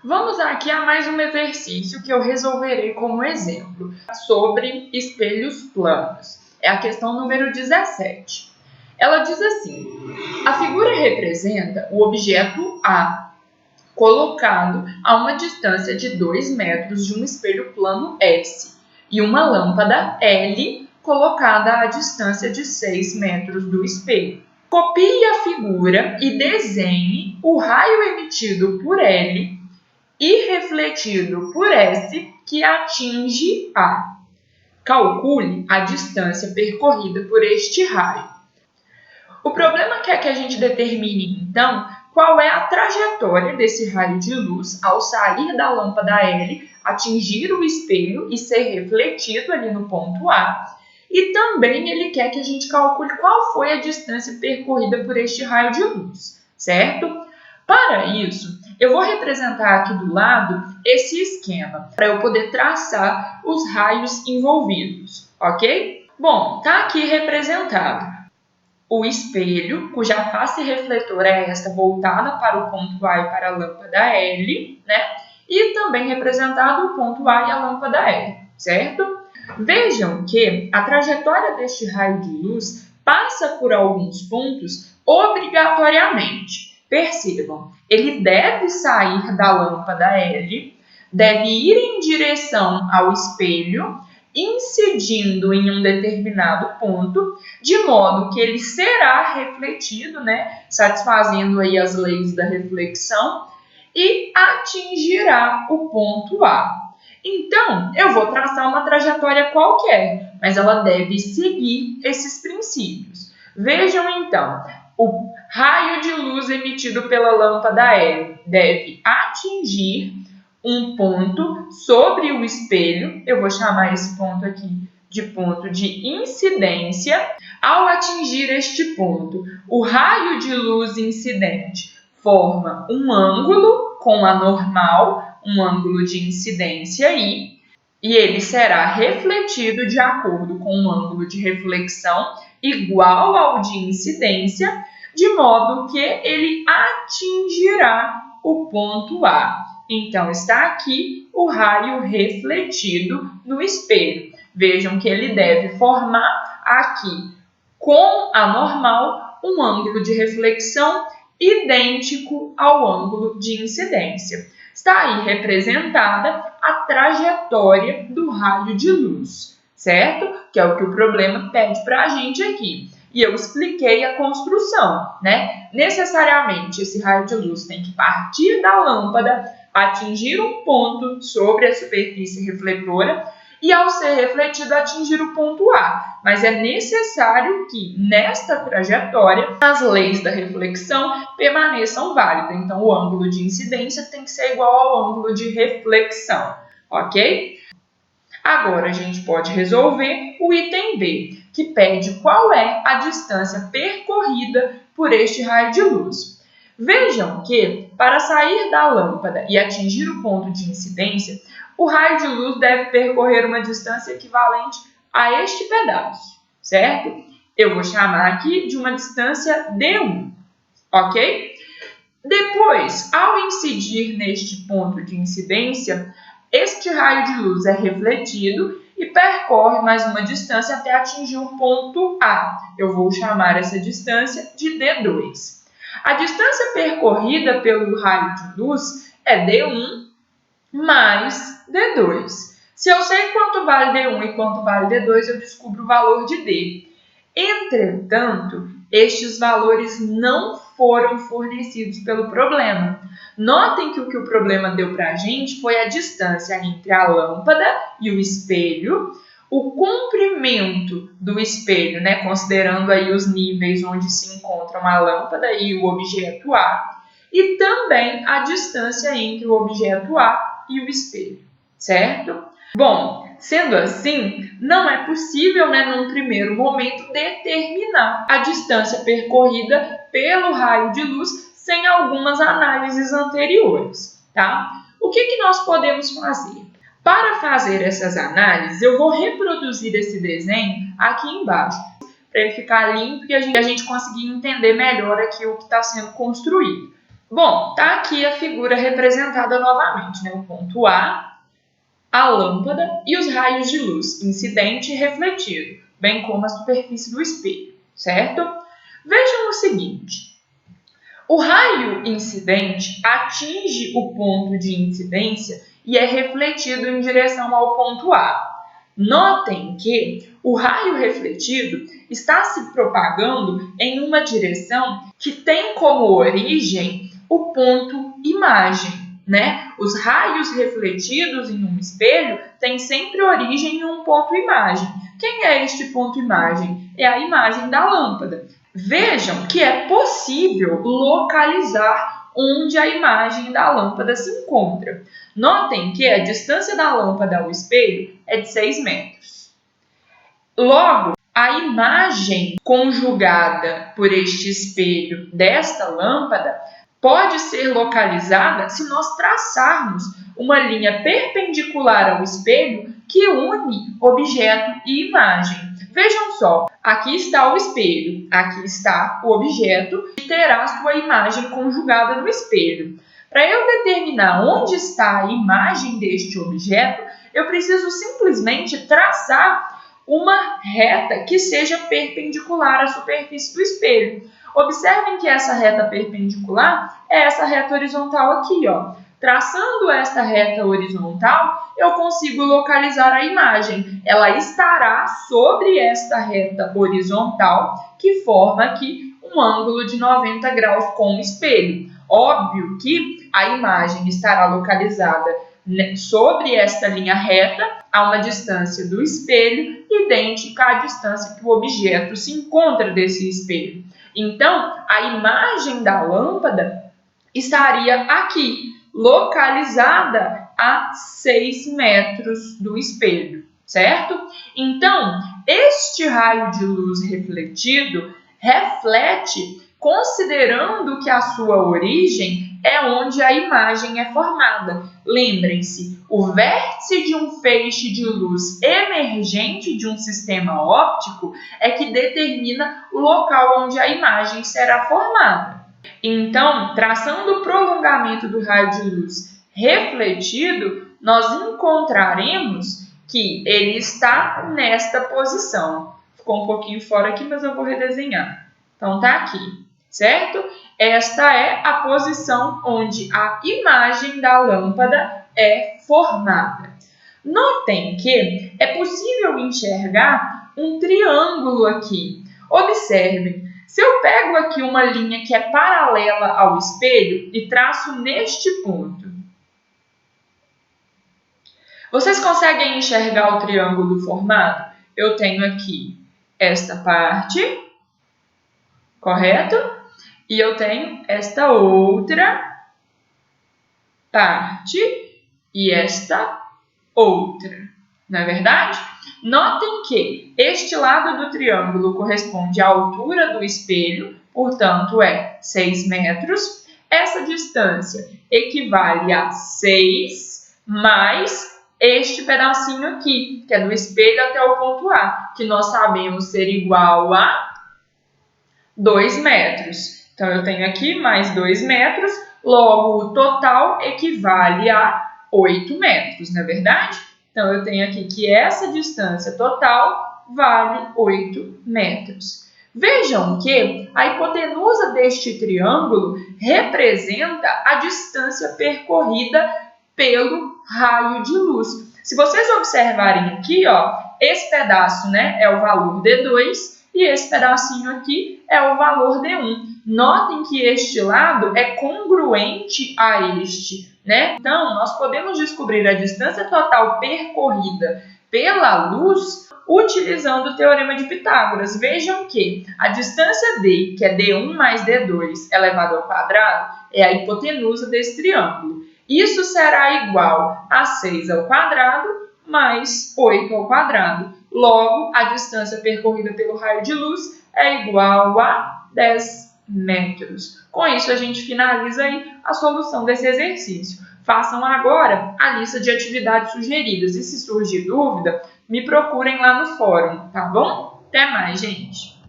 Vamos aqui a mais um exercício que eu resolverei como exemplo sobre espelhos planos. É a questão número 17. Ela diz assim: a figura representa o objeto A colocado a uma distância de 2 metros de um espelho plano S e uma lâmpada L colocada à distância de 6 metros do espelho. Copie a figura e desenhe o raio emitido por L e refletido por S que atinge A. Calcule a distância percorrida por este raio. O problema quer que a gente determine, então, qual é a trajetória desse raio de luz ao sair da lâmpada L, atingir o espelho e ser refletido ali no ponto A. E também ele quer que a gente calcule qual foi a distância percorrida por este raio de luz, certo? Para isso, eu vou representar aqui do lado esse esquema, para eu poder traçar os raios envolvidos, ok? Bom, está aqui representado o espelho, cuja face refletora é esta voltada para o ponto A e para a lâmpada L, né? E também representado o ponto A e a lâmpada L, certo? Vejam que a trajetória deste raio de luz passa por alguns pontos obrigatoriamente. Percebam, ele deve sair da lâmpada L, deve ir em direção ao espelho, incidindo em um determinado ponto, de modo que ele será refletido, né, satisfazendo aí as leis da reflexão, e atingirá o ponto A. Então, eu vou traçar uma trajetória qualquer, mas ela deve seguir esses princípios. Vejam então, o raio de luz emitido pela lâmpada L deve atingir um ponto sobre o espelho, eu vou chamar esse ponto aqui de ponto de incidência. Ao atingir este ponto, o raio de luz incidente forma um ângulo com a normal, um ângulo de incidência I, e ele será refletido de acordo com um ângulo de reflexão igual ao de incidência, de modo que ele atingirá o ponto A. Então, está aqui o raio refletido no espelho. Vejam que ele deve formar aqui, com a normal, um ângulo de reflexão idêntico ao ângulo de incidência. Está aí representada a trajetória do raio de luz, certo? Que é o que o problema pede para a gente aqui. E eu expliquei a construção, né? Necessariamente, esse raio de luz tem que partir da lâmpada, atingir um ponto sobre a superfície refletora e, ao ser refletido, atingir o ponto A. Mas é necessário que, nesta trajetória, as leis da reflexão permaneçam válidas. Então, o ângulo de incidência tem que ser igual ao ângulo de reflexão, ok? Agora, a gente pode resolver o item B, que pede qual é a distância percorrida por este raio de luz. Vejam que, para sair da lâmpada e atingir o ponto de incidência, o raio de luz deve percorrer uma distância equivalente a este pedaço, certo? Eu vou chamar aqui de uma distância D1, ok? Depois, ao incidir neste ponto de incidência, este raio de luz é refletido e percorre mais uma distância até atingir o ponto A. Eu vou chamar essa distância de D2. A distância percorrida pelo raio de luz é D1 mais D2. Se eu sei quanto vale D1 e quanto vale D2, eu descubro o valor de D. Entretanto, estes valores não foram fornecidos pelo problema. Notem que o o problema deu para a gente foi a distância entre a lâmpada e o espelho, o comprimento do espelho, né, considerando aí os níveis onde se encontram a lâmpada e o objeto A, e também a distância entre o objeto A e o espelho, certo? Bom, sendo assim, não é possível, né, num primeiro momento, determinar a distância percorrida pelo raio de luz sem algumas análises anteriores, tá? O que nós podemos fazer? Para fazer essas análises, eu vou reproduzir esse desenho aqui embaixo, para ele ficar limpo e a gente conseguir entender melhor aqui o que está sendo construído. Bom, tá aqui a figura representada novamente, né? O ponto a lâmpada e os raios de luz, incidente e refletido, bem como a superfície do espelho, certo? Vejam o seguinte, o raio incidente atinge o ponto de incidência e é refletido em direção ao ponto A. Notem que o raio refletido está se propagando em uma direção que tem como origem o ponto imagem, né? Os raios refletidos em um espelho têm sempre origem em um ponto imagem. Quem é este ponto imagem? É a imagem da lâmpada. Vejam que é possível localizar onde a imagem da lâmpada se encontra. Notem que a distância da lâmpada ao espelho é de 6 metros. Logo, a imagem conjugada por este espelho desta lâmpada pode ser localizada se nós traçarmos uma linha perpendicular ao espelho que une objeto e imagem. Vejam só, aqui está o espelho, aqui está o objeto que terá sua imagem conjugada no espelho. Para eu determinar onde está a imagem deste objeto, eu preciso simplesmente traçar uma reta que seja perpendicular à superfície do espelho. Observem que essa reta perpendicular é essa reta horizontal aqui, ó. Traçando esta reta horizontal, eu consigo localizar a imagem. Ela estará sobre esta reta horizontal, que forma aqui um ângulo de 90 graus com o espelho. Óbvio que a imagem estará localizada sobre esta linha reta, a uma distância do espelho idêntica à distância que o objeto se encontra desse espelho. Então, a imagem da lâmpada estaria aqui, localizada a 6 metros do espelho, certo? Então, este raio de luz refletido reflete considerando que a sua origem é onde a imagem é formada. Lembrem-se, o vértice de um feixe de luz emergente de um sistema óptico é que determina o local onde a imagem será formada. Então, traçando o prolongamento do raio de luz refletido, nós encontraremos que ele está nesta posição. Ficou um pouquinho fora aqui, mas eu vou redesenhar. Então, está aqui, certo? Esta é a posição onde a imagem da lâmpada é formada. Notem que é possível enxergar um triângulo aqui. Observem, se eu pego aqui uma linha que é paralela ao espelho e traço neste ponto, vocês conseguem enxergar o triângulo formado? Eu tenho aqui esta parte, correto? E eu tenho esta outra parte e esta outra, não é verdade? Notem que este lado do triângulo corresponde à altura do espelho, portanto é 6 metros. Essa distância equivale a 6 mais este pedacinho aqui, que é do espelho até o ponto A, que nós sabemos ser igual a 2 metros. Então, eu tenho aqui mais 2 metros, logo o total equivale a 8 metros, não é verdade? Então, eu tenho aqui que essa distância total vale 8 metros. Vejam que a hipotenusa deste triângulo representa a distância percorrida pelo raio de luz. Se vocês observarem aqui, ó, esse pedaço, né, é o valor D2 e esse pedacinho aqui é o valor D1. Notem que este lado é congruente a este, né? Então, nós podemos descobrir a distância total percorrida pela luz utilizando o Teorema de Pitágoras. Vejam que a distância D, que é D1 mais D2 elevado ao quadrado, é a hipotenusa desse triângulo. Isso será igual a 6 ao quadrado mais 8 ao quadrado. Logo, a distância percorrida pelo raio de luz é igual a 10 metros. Com isso, a gente finaliza aí a solução desse exercício. Façam agora a lista de atividades sugeridas e, se surgir dúvida, me procurem lá no fórum, tá bom? Até mais, gente!